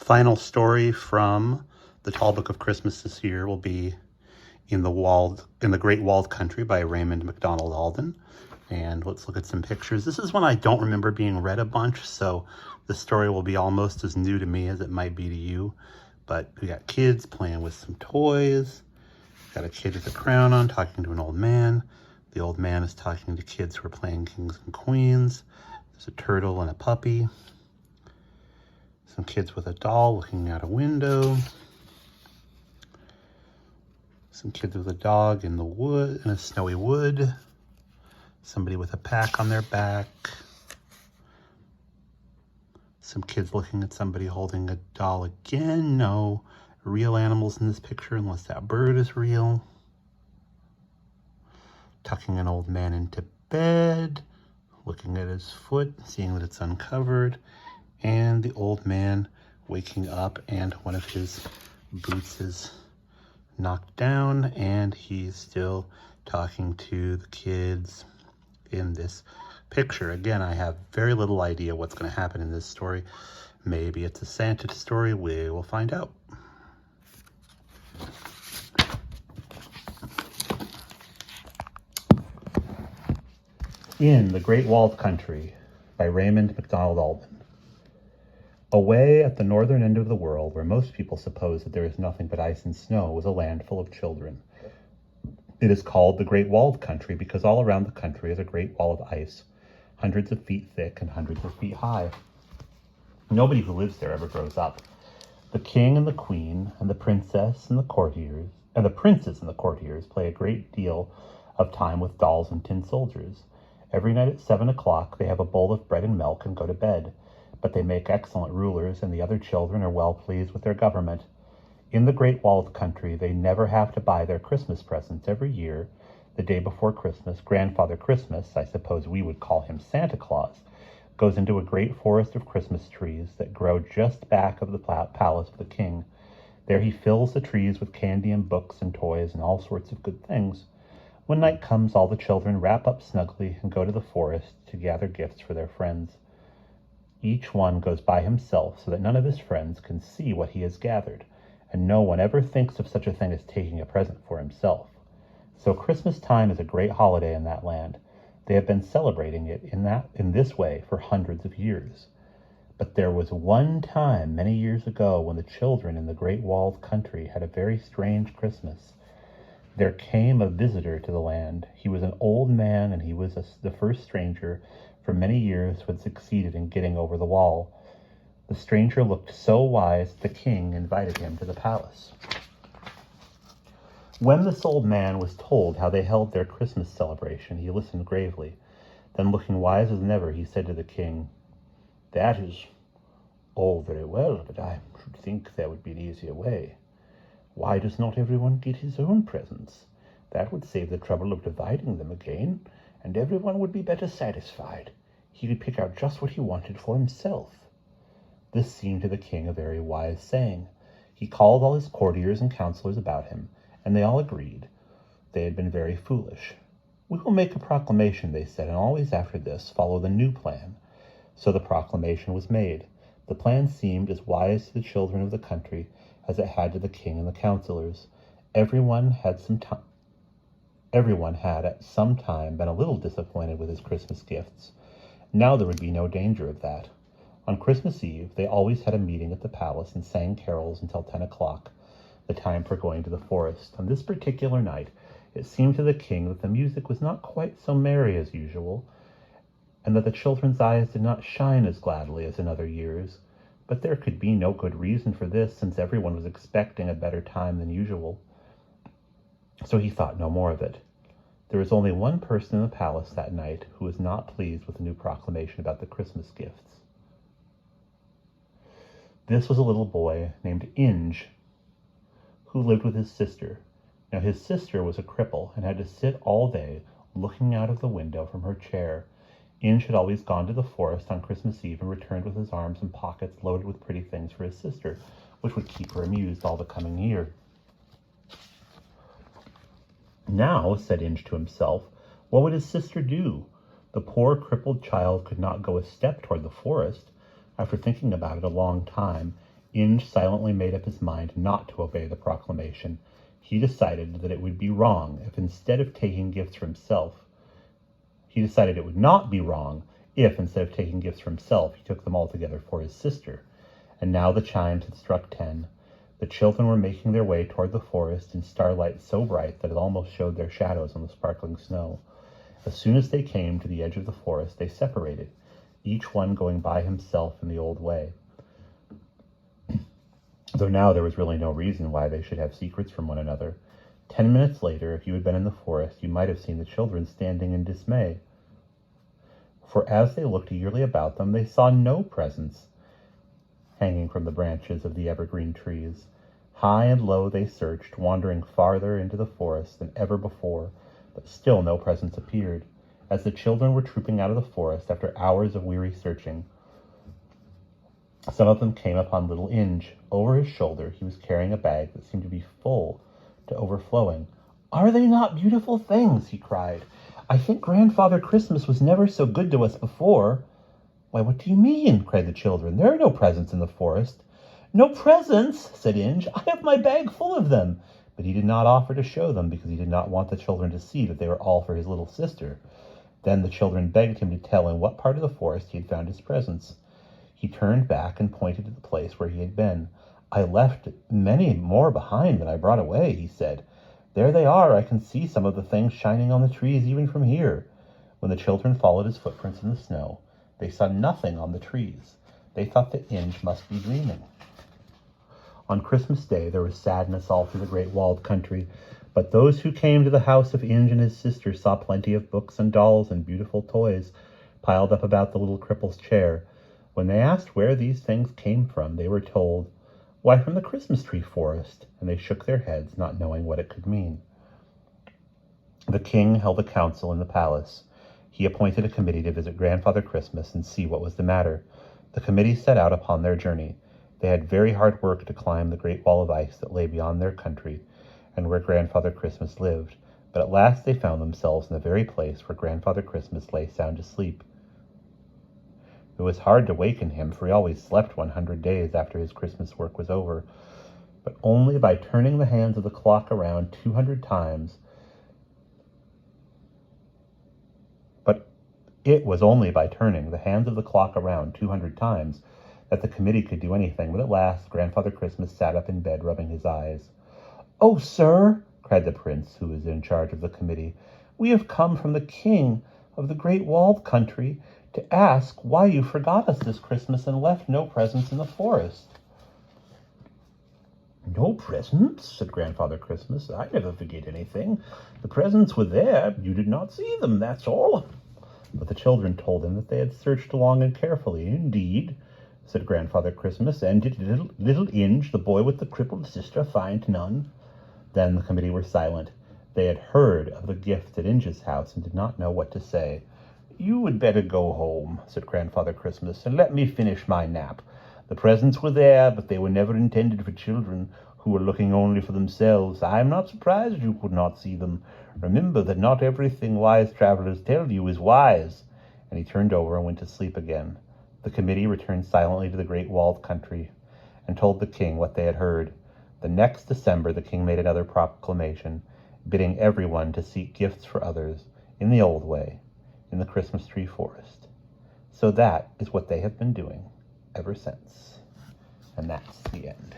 Final story from the Tall Book of Christmas this year will be in the Great Walled Country by Raymond MacDonald Alden. And let's look at some pictures. This is one I don't remember being read a bunch, so the story will be almost as new to me as it might be to you. But we got kids playing with some toys. Got a kid with a crown on talking to an old man. The old man is talking to kids who are playing kings and queens. There's a turtle and a puppy. Some kids with a doll looking out a window. Some kids with a dog in the wood, in a snowy wood. Somebody with a pack on their back. Some kids looking at somebody holding a doll again. No real animals in this picture unless that bird is real. Tucking an old man into bed, looking at his foot, seeing that it's uncovered, and the old man waking up and one of his boots is knocked down and he's still talking to the kids in this picture. Again, I have very little idea what's going to happen in this story. Maybe it's a Santa story. We will find out. In the Great Walled Country by Raymond MacDonald Alden. Away at the northern end of the world, where most people suppose that there is nothing but ice and snow, is a land full of children. It is called the Great Walled Country because all around the country is a great wall of ice, hundreds of feet thick and hundreds of feet high. Nobody who lives there ever grows up. The king and the queen and the princess and the courtiers and the princes and the courtiers play a great deal of time with dolls and tin soldiers. Every night at 7 o'clock they have a bowl of bread and milk and go to bed. But they make excellent rulers, and the other children are well pleased with their government. In the Great Walled Country, they never have to buy their Christmas presents. Every year, the day before Christmas, Grandfather Christmas, I suppose we would call him Santa Claus, goes into a great forest of Christmas trees that grow just back of the palace of the king. There he fills the trees with candy and books and toys and all sorts of good things. When night comes, all the children wrap up snugly and go to the forest to gather gifts for their friends. Each one goes by himself so that none of his friends can see what he has gathered, and no one ever thinks of such a thing as taking a present for himself. So Christmas time is a great holiday in that land. They have been celebrating it in this way for hundreds of years. But there was one time many years ago when the children in the Great Walled Country had a very strange Christmas. There came a visitor to the land. He was an old man, and he was the first stranger for many years who had succeeded in getting over the wall. The stranger looked so wise the king invited him to the palace. When this old man was told how they held their Christmas celebration, he listened gravely. Then, looking wise as ever, he said to the king, "That is all very well, but I should think there would be an easier way. Why does not everyone get his own presents? That would save the trouble of dividing them again, and everyone would be better satisfied. He could pick out just what he wanted for himself." This seemed to the king a very wise saying. He called all his courtiers and counselors about him, and they all agreed. They had been very foolish. "We will make a proclamation," they said, "and always after this follow the new plan." So the proclamation was made. The plan seemed as wise to the children of the country as it had to the king and the counselors. Everyone had at some time been a little disappointed with his Christmas gifts. Now there would be no danger of that. On Christmas Eve, they always had a meeting at the palace and sang carols until 10 o'clock, the time for going to the forest. On this particular night, it seemed to the king that the music was not quite so merry as usual, and that the children's eyes did not shine as gladly as in other years. But there could be no good reason for this, since everyone was expecting a better time than usual. So he thought no more of it. There was only one person in the palace that night who was not pleased with the new proclamation about the Christmas gifts. This was a little boy named Inge, who lived with his sister. Now his sister was a cripple and had to sit all day looking out of the window from her chair. Inge had always gone to the forest on Christmas Eve and returned with his arms and pockets loaded with pretty things for his sister, which would keep her amused all the coming year. Now, said Inge to himself, what would his sister do? The poor crippled child could not go a step toward the forest. After thinking about it a long time, Inge silently made up his mind not to obey the proclamation. He decided that it would be wrong if instead of taking gifts for himself, he decided it would not be wrong if instead of taking gifts for himself, he took them all together for his sister. And now the chimes had struck 10. The children were making their way toward the forest in starlight so bright that it almost showed their shadows on the sparkling snow. As soon as they came to the edge of the forest, they separated, each one going by himself in the old way. Though now there was really no reason why they should have secrets from one another. 10 minutes later, if you had been in the forest, you might have seen the children standing in dismay. For as they looked eagerly about them, they saw no presents hanging from the branches of the evergreen trees. High and low they searched, wandering farther into the forest than ever before, but still no presents appeared. As the children were trooping out of the forest after hours of weary searching, some of them came upon little Inge. Over his shoulder he was carrying a bag that seemed to be full to overflowing. "Are they not beautiful things?" he cried. "I think Grandfather Christmas was never so good to us before." "Why, what do you mean?" cried the children. "There are no presents in the forest." "No presents?" said Inge. "I have my bag full of them." But he did not offer to show them because he did not want the children to see that they were all for his little sister. Then the children begged him to tell in what part of the forest he had found his presents. He turned back and pointed to the place where he had been. "I left many more behind than I brought away," he said. "There they are. I can see some of the things shining on the trees even from here." When the children followed his footprints in the snow, they saw nothing on the trees. They thought that Inge must be dreaming. On Christmas Day there was sadness all through the great walled country, but those who came to the house of Inge and his sister saw plenty of books and dolls and beautiful toys piled up about the little cripple's chair. When they asked where these things came from, they were told, "Why, from the Christmas tree forest," and they shook their heads, not knowing what it could mean. The king held a council in the palace. He appointed a committee to visit Grandfather Christmas and see what was the matter. The committee set out upon their journey. They had very hard work to climb the great wall of ice that lay beyond their country and where Grandfather Christmas lived, but at last they found themselves in the very place where Grandfather Christmas lay sound asleep. It was hard to waken him, for he always slept 100 days after his Christmas work was over, but only by turning the hands of the clock around 200 times. But it was only by turning the hands of the clock around 200 times that the committee could do anything, but at last Grandfather Christmas sat up in bed, rubbing his eyes. "Oh, sir," cried the prince, who was in charge of the committee, "we have come from the king of the great walled country to ask why you forgot us this Christmas and left no presents in the forest." "No presents?" said Grandfather Christmas. "I never forget anything. The presents were there. You did not see them, that's all." But the children told him that they had searched long and carefully. "Indeed," said Grandfather Christmas, "and did little Inge, the boy with the crippled sister, find none?" Then the committee were silent. They had heard of the gift at Inge's house and did not know what to say. "You would better go home," said Grandfather Christmas, "and let me finish my nap. The presents were there, but they were never intended for children who were looking only for themselves. I am not surprised you could not see them. Remember that not everything wise travelers tell you is wise." And he turned over and went to sleep again. The committee returned silently to the great walled country and told the king what they had heard. The next December the king made another proclamation, bidding everyone to seek gifts for others in the old way, in the Christmas tree forest. So that is what they have been doing ever since. And that's the end.